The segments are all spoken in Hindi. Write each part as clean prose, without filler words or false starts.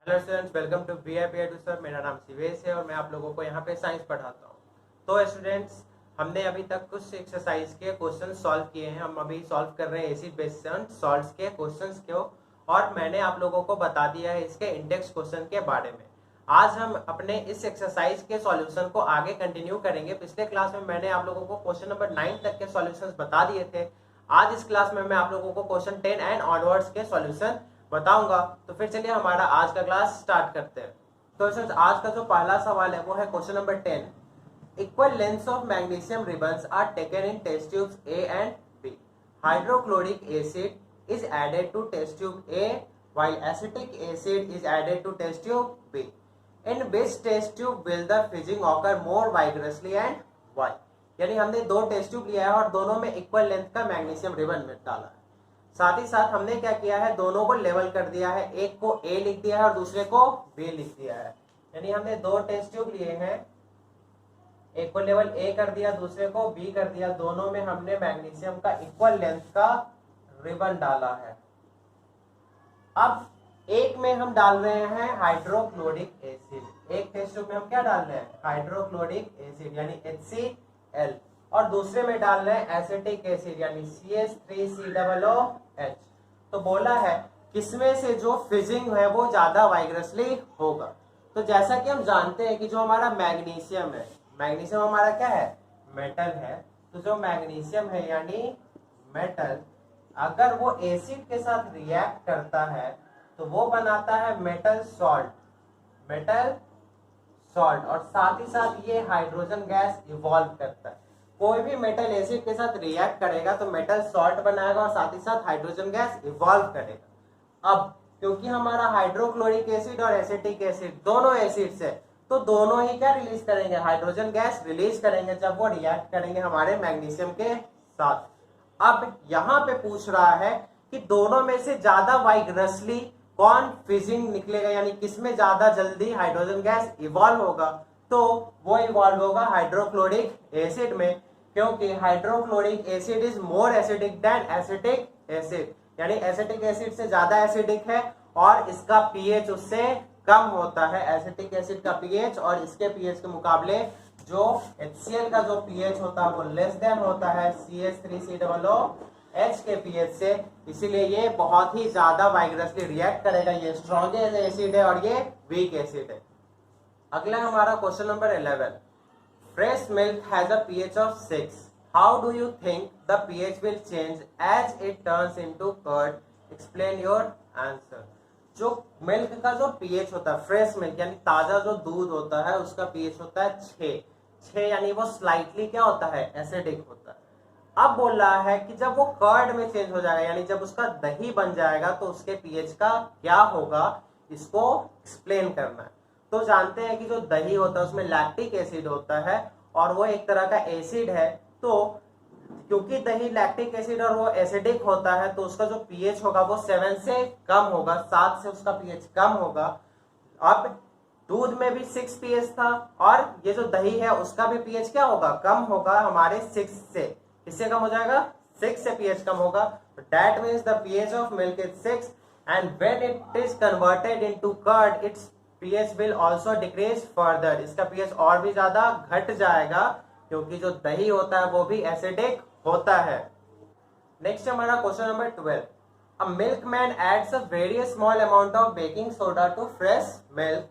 Hello students, welcome to BIPI sir. मेरा नाम शिवेश है और मैं आप लोगों को यहाँ पे साइंस पढ़ाता हूँ। तो स्टूडेंट्स, हमने अभी तक कुछ एक्सरसाइज के क्वेश्चन सॉल्व किए हैं। हम अभी सॉल्व कर रहे हैं एसिड बेस सॉल्ट्स के क्वेश्चंस को, और मैंने आप लोगों को बता दिया है इसके इंडेक्स क्वेश्चन के बारे में। आज हम अपने इस एक्सरसाइज के सॉल्यूशन को आगे कंटिन्यू करेंगे। पिछले क्लास में मैंने आप लोगों को क्वेश्चन नंबर 9 तक के सॉल्यूशंस बता दिए थे। आज इस क्लास में मैं आप लोगों को क्वेश्चन 10 एंड ऑनवर्ड्स के सॉल्यूशन बताऊंगा। तो फिर चलिए हमारा आज का क्लास स्टार्ट करते हैं। तो आज का जो पहला सवाल है वो है question number 10। Equal lengths of magnesium ribbons are taken in test tubes A and B. Hydrochloric acid is added to test tube A while acetic acid is added to test tube B. In which test tube will the fizzing occur more vigorously and why? यानी हमने दो टेस्ट ट्यूब लिया है और दोनों में इक्वल लेंथ का मैग्नीशियम रिबन में डाला है। साथ ही साथ हमने क्या किया है, दोनों को लेवल कर दिया है। एक को A लिख दिया है और दूसरे को B लिख दिया है। यानी हमने दो टेस्ट ट्यूब लिए हैं, एक को लेवल A कर दिया, दूसरे को B कर दिया। दोनों में हमने मैग्नीशियम का इक्वल लेंथ का रिबन डाला है। अब एक में हम डाल रहे हैं हाइड्रोक्लोरिक एसिड। एक टेस्ट ट्यूब में हम क्या डाल रहे हैं, हाइड्रोक्लोरिक एसिड यानी HCl, और दूसरे में डाल रहे हैं एसिटिक एसिड यानी CH3COOH। तो बोला है किसमें से जो फिजिंग है वो ज्यादा वाइग्रसली होगा। तो जैसा कि हम जानते हैं कि जो हमारा मैग्नीशियम है, मैग्नीशियम हमारा क्या है, मेटल है। तो जो मैग्नीशियम है यानी मेटल, अगर वो एसिड के साथ रिएक्ट करता है तो वो बनाता है मेटल सॉल्ट, मेटल सॉल्ट, और साथ ही साथ ये हाइड्रोजन गैस इवॉल्व करता है। कोई भी मेटल एसिड के साथ रिएक्ट करेगा तो मेटल सॉल्ट बनाएगा और साथ ही साथ हाइड्रोजन गैस इवॉल्व करेगा। अब क्योंकि हमारा हाइड्रोक्लोरिक एसिड और एसिटिक एसिड दोनों एसिड्स है, तो दोनों ही क्या रिलीज करेंगे, हाइड्रोजन गैस रिलीज करेंगे जब वो रिएक्ट करेंगे हमारे मैग्नीशियम के साथ। अब यहाँ पे पूछ रहा है कि दोनों में से ज्यादा वाइग्रसली कौन फिजिंग निकलेगा, यानी किसमें ज्यादा जल्दी हाइड्रोजन गैस इवॉल्व होगा। तो वो इवॉल्व होगा हाइड्रोक्लोरिक एसिड में, क्योंकि hydrochloric acid is more acidic then acetic acid, यानी एसिटिक एसिड से ज्यादा एसिडिक है और इसका पीएच उससे कम होता है। एसिटिक एसिड का पीएच और इसके पीएच के मुकाबले जो HCl का जो पीएच होता है वो लेस देन होता है CH3COOH के पीएच से। इसीलिए ये बहुत ही ज्यादा वाइग्रसली रिएक्ट करेगा। ये स्ट्रॉन्गेस्ट एसिड है और ये वीक एसिड है। अगला हमारा question number 11। Fresh milk has a pH of 6. How do you think the pH will change as it turns into curd? Explain your answer. जो मिल्क का जो pH होता है, फ्रेश मिल्क यानी ताजा जो दूध होता है उसका pH होता है 6 यानी वो स्लाइटली क्या होता है, एसिडिक होता है। अब बोल रहा है कि जब वो कर्ड में चेंज हो जाएगा यानी जब उसका दही बन जाएगा तो उसके pH का क्या होगा, इसको एक्सप्लेन करना है। तो जानते हैं कि जो दही होता है उसमें लैक्टिक एसिड होता है और वो एक तरह का एसिड है। तो क्योंकि दही लैक्टिक एसिड और वो एसिडिक होता है तो उसका जो पीएच होगा वो 7 से कम होगा, 7 से उसका पीएच कम होगा। अब दूध में भी 6 पीएच था और ये जो दही है उसका भी पीएच क्या होगा, कम होगा हमारे 6 से। इससे कम हो जाएगा, 6 से पीएच कम होगा। That means the pH of milk is 6 and when it is converted into curd its pH will also decrease further. इसका pH और भी ज्यादा घट जाएगा क्योंकि जो दही होता है वो भी एसिडिक होता है। नेक्स्ट हमारा question number 12। A milkman adds a very small amount of baking soda to fresh milk.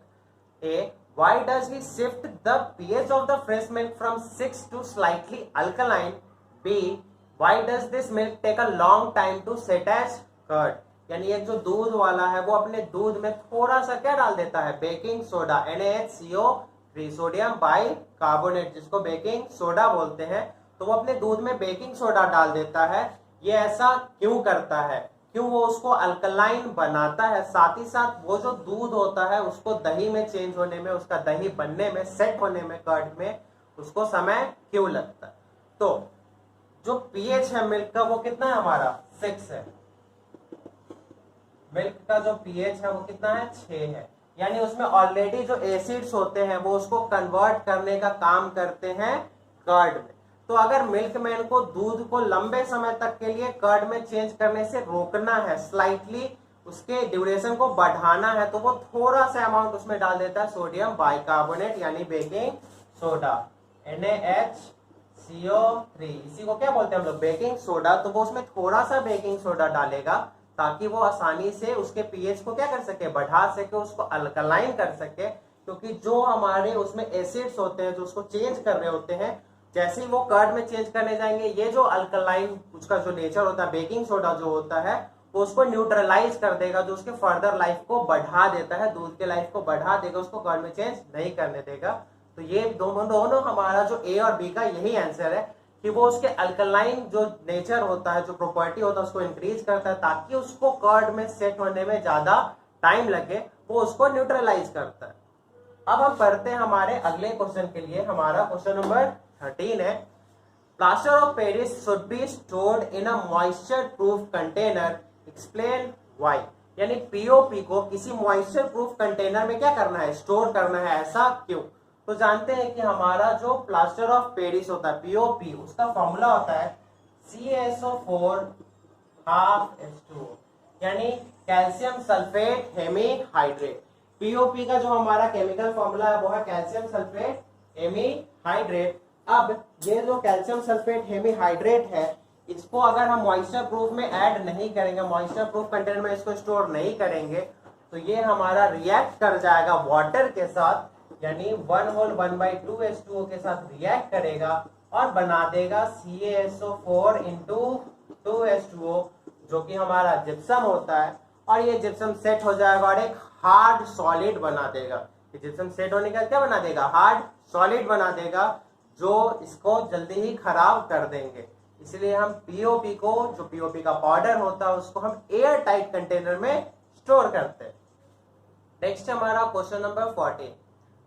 A. Why does he shift the pH of the fresh milk from 6 to slightly alkaline? B. Why does this milk take a long time to set as curd? यानी एक जो दूध वाला है वो अपने दूध में थोड़ा सा क्या डाल देता है, baking soda, NaHCO3 sodium bicarbonate, जिसको बेकिंग सोडा बोलते हैं। तो वो अपने दूध में बेकिंग सोडा डाल देता है। ये ऐसा क्यों करता है, क्यों वो उसको अल्कलाइन बनाता है, साथ ही साथ वो जो दूध होता है उसको दही में चेंज होने में, उसका दही बनने में, सेट होने में, कर्ड में उसको समय क्यों लगता है। तो जो पीएच है मिल्क का वो कितना है हमारा, 6 है। मिल्क का जो पीएच है वो कितना है, 6 है। यानी उसमें ऑलरेडी जो एसिड्स होते हैं वो उसको कन्वर्ट करने का काम करते हैं कर्ड में। तो अगर मिल्कमैन को दूध को लंबे समय तक के लिए कर्ड में चेंज करने से रोकना है, स्लाइटली उसके ड्यूरेशन को बढ़ाना है तो वो थोड़ा सा अमाउंट उसमें डाल देता है सोडियम बाइकार्बोनेट यानी बेकिंग सोडा NaHCO3, इसी को क्या बोलते हैं हम लोग, बेकिंग सोडा। तो वो उसमें थोड़ा सा बेकिंग सोडा डालेगा ताकि वो आसानी से उसके पीएच को क्या कर सके, बढ़ा सके, उसको अल्कलाइन कर सके। क्योंकि जो हमारे उसमें एसिड्स होते हैं जो उसको चेंज कर रहे होते हैं, जैसे ही वो कर्ड में चेंज करने जाएंगे, ये जो अल्कलाइन उसका जो नेचर होता है, बेकिंग सोडा जो होता है, वो उसको न्यूट्रलाइज कर देगा, जो उसके फर्दर लाइफ को बढ़ा देता है, दूध के लाइफ को बढ़ा देगा, उसको कर्ड में चेंज नहीं करने देगा। तो ये दोनों हमारा जो ए और बी का यही आंसर है कि वो उसके अल्कलाइन जो नेचर होता है, जो प्रॉपर्टी होता है, उसको इंक्रीज करता है ताकि उसको कर्ड में सेट होने में ज्यादा टाइम लगे, वो उसको न्यूट्रलाइज करता है। अब हम पढ़ते हैं हमारे अगले क्वेश्चन के लिए। हमारा क्वेश्चन नंबर 13 है, plaster of Paris should be stored in a moisture proof container, explain why. यानी पीओपी को किसी मॉइस्चर प्रूफ कंटेनर में क्या करना है, स्टोर करना है, ऐसा क्यों। तो जानते हैं कि हमारा जो प्लास्टर ऑफ पेरिस होता है पीओपी, उसका फॉर्मूला होता है CaSO4 H2O, यानी कैल्शियम सल्फेट हेमीहाइड्रेट। पीओपी का जो हमारा केमिकल फॉर्मूला है वो है कैल्शियम सल्फेट हेमीहाइड्रेट। अब ये जो कैल्शियम सल्फेट हेमीहाइड्रेट है, इसको अगर हम मॉइस्चर प्रूफ में ऐड नहीं करेंगे, मॉइस्चर प्रूफ कंटेनर में इसको स्टोर नहीं करेंगे, तो ये हमारा रिएक्ट कर जाएगा वाटर के साथ, यानी 1/2H2O के साथ रिएक्ट करेगा और बना देगा CaSO4 into 2H2O, जो कि हमारा जिप्सम होता है। और ये जिप्सम सेट हो जाएगा और एक हार्ड सॉलिड बना देगा। ये जिप्सम सेट होने का क्या बना देगा, हार्ड सॉलिड बना देगा, जो इसको जल्दी ही खराब कर देंगे। इसलिए हम पीओपी को, जो पीओपी का पाउडर होता है, उसको हम एयर टाइट कंटेनर में स्टोर करते हैं। नेक्स्ट हमारा question number 14,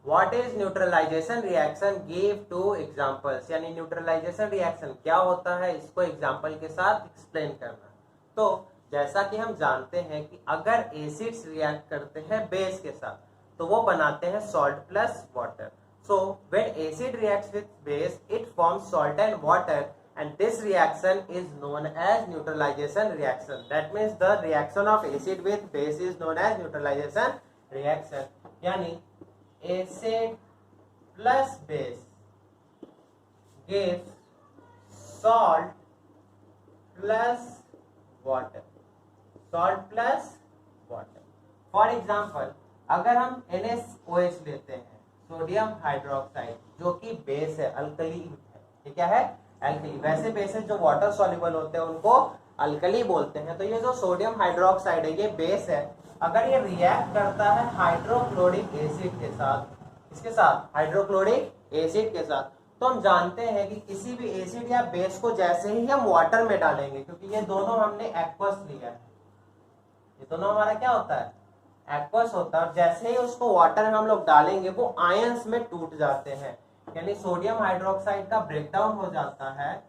what is neutralization reaction, give 2 examples. यानी न्यूट्रलाइजेशन रिएक्शन क्या होता है, इसको एग्जांपल के साथ एक्सप्लेन करना। तो जैसा कि हम जानते हैं कि अगर एसिड्स रिएक्ट करते हैं बेस के साथ, तो वो बनाते हैं salt plus water. So when acid reacts with base, it forms salt and water, and this reaction is known as neutralization reaction. That means the reaction of acid with base is known as neutralization reaction. यानी acid plus base gives salt plus water. Salt plus water. For example, अगर हम NaOH लेते हैं, सोडियम हाइड्रोक्साइड, जो कि बेस है, अल्कली है, ये क्या है, अल्कली। वैसे बेसेस जो वाटर सॉल्युबल होते हैं उनको अल्कली बोलते हैं। तो ये जो सोडियम हाइड्रोक्साइड है ये बेस है। अगर ये रिएक्ट करता है हाइड्रोक्लोरिक एसिड के साथ, इसके साथ हाइड्रोक्लोरिक एसिड के साथ, तो हम जानते हैं कि किसी भी एसिड या बेस को जैसे ही हम वाटर में डालेंगे, क्योंकि ये दोनों हमने एक्वस लिया है, ये दोनों हमारा क्या होता है, एक्वस होता है। और जैसे ही उसको वाटर में हम लोग डालेंगे वो आयंस में टूट जाते हैं, यानी सोडियम हाइड्रोक्साइड का ब्रेकडाउन हो जाता है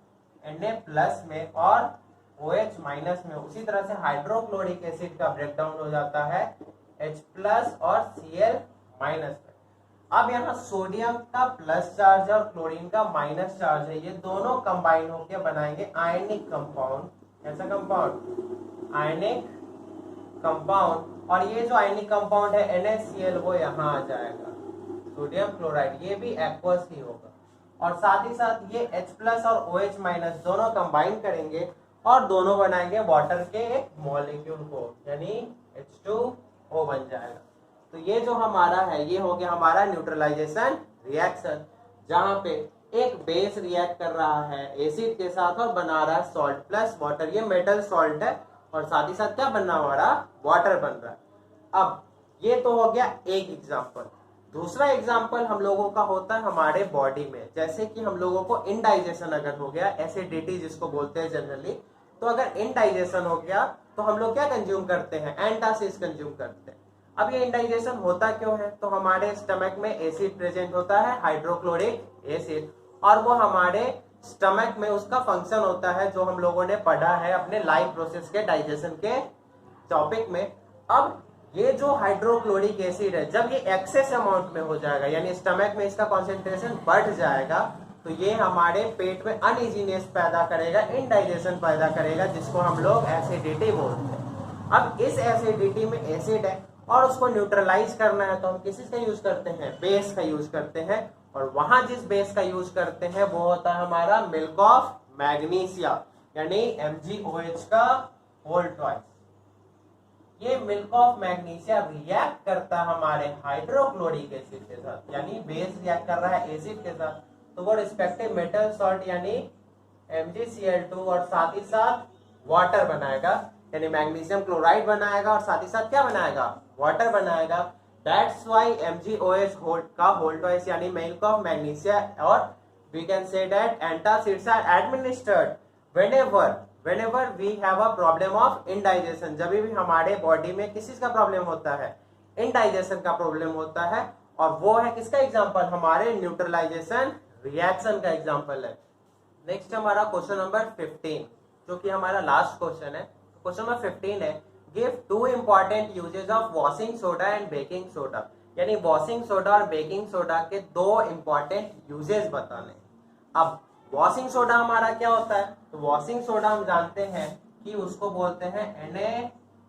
Na+ में और OH- में। उसी तरह से हाइड्रोक्लोरिक एसिड का ब्रेकडाउन हो जाता है H+ और Cl- में। अब यहाँ सोडियम का प्लस चार्ज और क्लोरीन का माइनस चार्ज है, ये दोनों कंबाइन होकर बनाएंगे आयनिक कंपाउंड। ऐसा कंपाउंड आयनिक कंपाउंड, और ये जो आयनिक कंपाउंड है NaCl वो यहाँ आ जाएगा, सोडियम क्लोराइड, ये भी एक्वस ही होगा। और साथ ही साथ ये H+ और OH- दोनों कंबाइन करेंगे और दोनों बनाएंगे वाटर के एक मॉलिक्यूल को, यानी H2O बन जाएगा। तो ये जो हमारा है ये हो गया हमारा न्यूट्रलाइजेशन रिएक्शन, जहां पे एक बेस रिएक्ट कर रहा है एसिड के साथ और बना रहा है सॉल्ट प्लस वाटर। ये मेटल सॉल्ट है और साथ ही साथ क्या बन रहा है, हमारा वाटर बन रहा है। अब ये तो हो गया एक एग्जाम्पल। दूसरा एग्जाम्पल हम लोगों का होता है हमारे बॉडी में, जैसे कि हम लोगों को इनडाइजेशन अगर हो गया, एसिडिटी जिसको बोलते हैं जनरली, तो अगर इनडाइजेशन हो गया तो हम लोग क्या कंज्यूम करते हैं, एंटासिड्स कंज्यूम करते हैं। अब ये इनडाइजेशन होता क्यों है, तो हमारे स्टमक में एसिड प्रेजेंट होता है, हाइड्रोक्लोरिक एसिड, और वो हमारे स्टमक में उसका फंक्शन होता है जो हम लोगों ने पढ़ा है अपने लाइफ प्रोसेस के डाइजेशन के टॉपिक में। अब ये जो हाइड्रोक्लोरिक एसिड है, जब ये एक्सेस अमाउंट में हो जाएगा, यानी स्टमक में इसका कॉन्सेंट्रेशन बढ़ जाएगा, तो ये हमारे पेट में अनइजीनेस पैदा करेगा, इनडाइजेशन पैदा करेगा, जिसको हम लोग एसिडिटी बोलते हैं। अब इस एसिडिटी में एसिड है और उसको न्यूट्रलाइज करना है तो हम किस का यूज करते हैं, बेस का यूज करते हैं। और वहां जिस बेस का यूज करते हैं वो होता है हमारा मिल्क ऑफ मैग्नीशिया यानी MgOH का होल ट्वाइस। ये मिल्क ऑफ मैग्नीशिया रिएक्ट करता है हमारे हाइड्रोक्लोरिक एसिड के साथ, यानी बेस रिएक्ट कर रहा है एसिड के साथ, तो वो रिस्पेक्टिव मेटल सॉल्ट यानी MgCl2 और साथ ही साथ वाटर बनाएगा, यानी मैग्नीशियम क्लोराइड बनाएगा और साथ ही साथ क्या बनाएगा, वाटर बनाएगा। दैट्स व्हाई MgOH का होल ट्वाइस यानी मिल्क ऑफ मैग्नीशिया, और we can say that antacids are administered whenever we have a problem of indigestion। जब भी हमारे बॉडी में किस चीज का प्रॉब्लम होता है, इंडाइजेशन का प्रॉब्लम होता है, और वो है किसका एग्जांपल, हमारे न्यूट्रलाइजेशन रिएक्शन का एग्जांपल है। नेक्स्ट हमारा क्वेश्चन नंबर 15 जो कि हमारा लास्ट क्वेश्चन है। क्वेश्चन नंबर 15 है, give 2 important uses of washing soda and baking soda, यानी वॉशिंग सोडा और बेकिंग सोडा के 2 इंपॉर्टेंट यूजेस बताने। अब वॉशिंग सोडा हमारा क्या होता है, तो वॉशिंग सोडा हम जानते हैं कि उसको बोलते हैं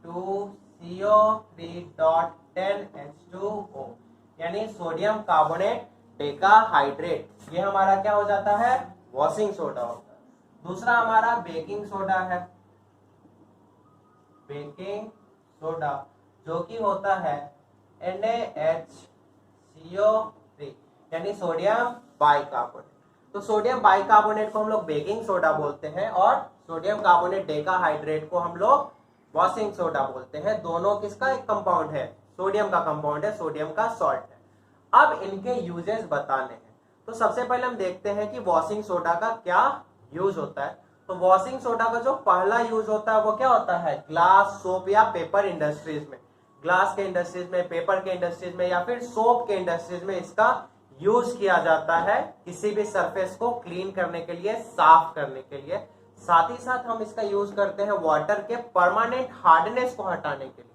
Na2CO3.10H2O, यानी सोडियम कार्बोनेट डेकाहाइड्रेट, ये हमारा क्या हो जाता है, वॉशिंग सोडा होता है। दूसरा हमारा बेकिंग सोडा है, बेकिंग सोडा जो कि होता है NaHCO3 यानी सोडियम बाइकार्बोनेट। तो सोडियम बाइकार्बोनेट को हम लोग बेकिंग सोडा बोलते हैं और सोडियम कार्बोनेट डेकाहाइड्रेट को हम लोग वॉशिंग सोडा बोलते हैं। दोनों किसका एक कंपाउंड है, सोडियम का कंपाउंड है, सोडियम का सॉल्ट है। अब इनके यूजेस बताने हैं, तो सबसे पहले हम देखते हैं कि वॉशिंग सोडा का क्या यूज होता है। तो वॉशिंग सोडा का जो पहला यूज होता है वो क्या होता है, ग्लास, सोप या पेपर इंडस्ट्रीज में, ग्लास के इंडस्ट्रीज में, पेपर के इंडस्ट्रीज में या फिर सोप के इंडस्ट्रीज में इसका यूज किया जाता है किसी भी सरफेस को क्लीन करने के लिए, साफ करने के लिए। साथ ही साथ हम इसका यूज करते हैं वाटर के परमानेंट हार्डनेस को हटाने के लिए।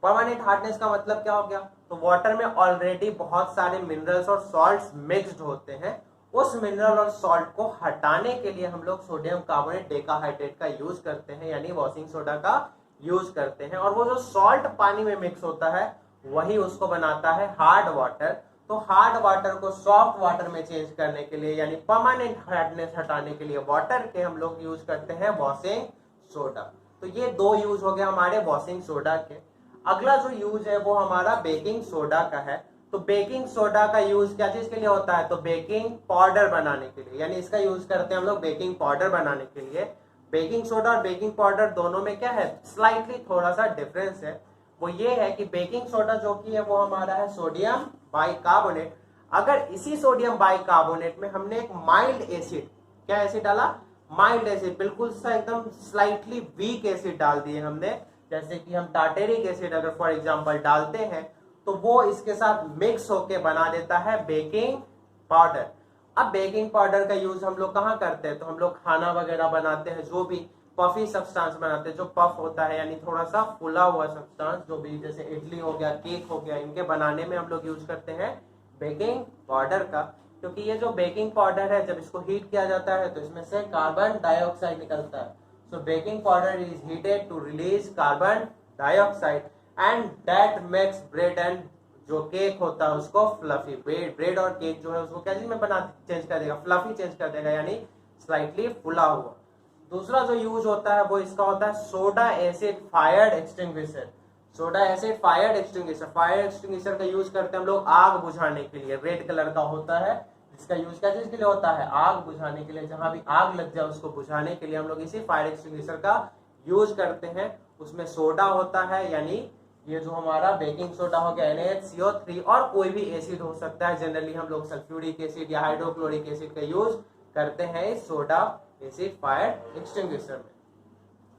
परमानेंट हार्डनेस का मतलब क्या हो गया, तो वाटर में ऑलरेडी बहुत सारे मिनरल्स और सॉल्ट्स मिक्स्ड होते हैं, उस मिनरल और सॉल्ट को हटाने के लिए हम लोग सोडियम कार्बोनेट डेकाहाइड्रेट का यूज करते हैं, यानी वॉशिंग सोडा का यूज करते हैं। और वो जो सॉल्ट पानी में मिक्स होता है वही उसको बनाता है हार्ड वाटर। तो हार्ड वाटर को सॉफ्ट वाटर में चेंज करने के लिए, यानी परमानेंट हार्डनेस हटाने के लिए वाटर के हम लोग यूज करते हैं वॉशिंग सोडा। तो ये 2 यूज हो गए हमारे वॉशिंग सोडा के। अगला जो यूज है वो हमारा बेकिंग सोडा का है। तो बेकिंग सोडा का यूज क्या चीज के लिए होता है, तो बेकिंग पाउडर बनाने के लिए, यानी इसका यूज करते हैं हम लोग बेकिंग पाउडर बनाने के लिए। बेकिंग सोडा और बेकिंग पाउडर दोनों में क्या है, स्लाइटली थोड़ा सा डिफरेंस है। वो ये है कि बेकिंग सोडा जो कि है वो हमारा है सोडियम बाइकार्बोनेट। अगर इसी सोडियम बाइकार्बोनेट में हमने एक माइल्ड एसिड, क्या एसिड डाला, माइल्ड एसिड, बिल्कुल सा एकदम स्लाइटली वीक एसिड डाल दिए हमने, जैसे कि हम टार्टेरिक एसिड अगर फॉर एग्जांपल डालते हैं तो वो इसके साथ मिक्स होके बना देता है बेकिंग पाउडर। अब बेकिंग पाउडर का यूज हम लोग कहाँ करते हैं, तो हम लोग खाना वगैरह बनाते हैं, जो भी पफी सब्सटेंस बनाते हैं, जो पफ होता है यानी थोड़ा सा फुला हुआ सब्सटेंस, जो भी जैसे इडली हो गया, केक हो गया, इनके बनाने में हम लोग यूज करते हैं बेकिंग पाउडर का। क्योंकि ये जो बेकिंग पाउडर है जब इसको हीट किया जाता है तो इसमें से कार्बन डाइऑक्साइड निकलता है। So baking powder is heated to release carbon dioxide and that makes bread and जो केक होता है उसको फ्लफी। ब्रेड और केक जो है उसको क्या चीज में बना चेंज कर देगा, फ्लफी चेंज कर देगा, यानी स्लाइटली फुला हुआ। दूसरा जो यूज होता है वो इसका होता है soda acid fired extinguisher. Soda acid fired extinguisher, fire extinguisher का यूज करते हैं हम लोग आग बुझाने के लिए। रेड कलर का होता है, इसका यूज क्या चीज के लिए होता है, आग बुझाने के लिए। जहां भी आग लग जाए उसको बुझाने के लिए हम लोग इसी फायर एक्सटिंग्विशर का यूज करते हैं। उसमें सोडा होता है, यानी ये जो हमारा बेकिंग सोडा हो गया NaCO3, और कोई भी एसिड हो सकता है। जनरली हम लोग सल्फ्यूरिक एसिड या हाइड्रोक्लोरिक एसिड का यूज करते हैं इस सोडा एसिड फायर एक्सटिंग्विशर में।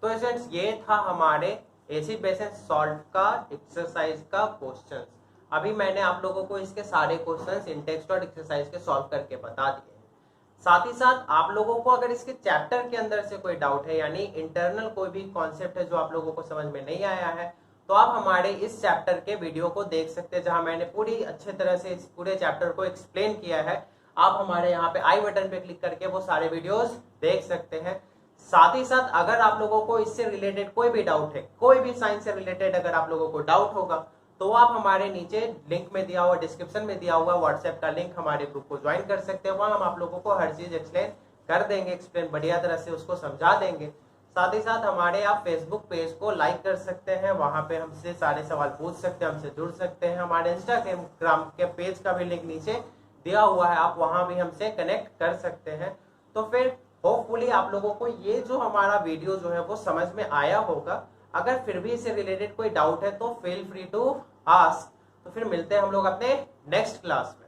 तो स्टूडेंट्स ये था हमारे एसिड बेस एंड सॉल्ट का एक्सरसाइज का क्वेश्चन। अभी मैंने आप लोगों को इसके सारे क्वेश्चंस इन टेक्स्ट और एक्सरसाइज के सॉल्व करके बता दिए। साथ ही साथ आप लोगों को अगर इसके चैप्टर के अंदर से कोई डाउट है, यानी इंटरनल कोई भी कॉन्सेप्ट है जो आप लोगों को समझ में नहीं आया है, तो आप हमारे इस चैप्टर के वीडियो को देख सकते हैं, जहां मैंने पूरी अच्छे तरह से इस पूरे चैप्टर को एक्सप्लेन किया है। आप हमारे यहाँ पे आई बटन पे क्लिक करके वो सारे वीडियोस देख सकते हैं। साथ ही साथ अगर आप लोगों को इससे रिलेटेड कोई भी डाउट है, कोई भी साइंस से रिलेटेड अगर आप लोगों को डाउट होगा, तो आप हमारे नीचे लिंक में दिया हुआ, डिस्क्रिप्शन में दिया हुआ व्हाट्सएप का लिंक, हमारे ग्रुप को ज्वाइन कर सकते हैं। वहां हम आप लोगों को हर चीज एक्सप्लेन कर देंगे, एक्सप्लेन बढ़िया तरह से उसको समझा देंगे। साथ ही साथ हमारे आप फेसबुक पेज को लाइक कर सकते हैं, वहां पे हमसे सारे सवाल पूछ सकते हैं, हमसे जुड़ सकते हैं। हमारे इंस्टाग्राम के पेज का भी लिंक नीचे दिया हुआ है, आप वहां भी हमसे कनेक्ट कर सकते हैं। तो फिर होपफुली आप लोगों को ये जो हमारा वीडियो जो है वो समझ में आया होगा। अगर फिर भी इससे रिलेटेड कोई डाउट है तो फील फ्री टू आस्क। तो फिर मिलते हैं हम लोग अपने नेक्स्ट क्लास में।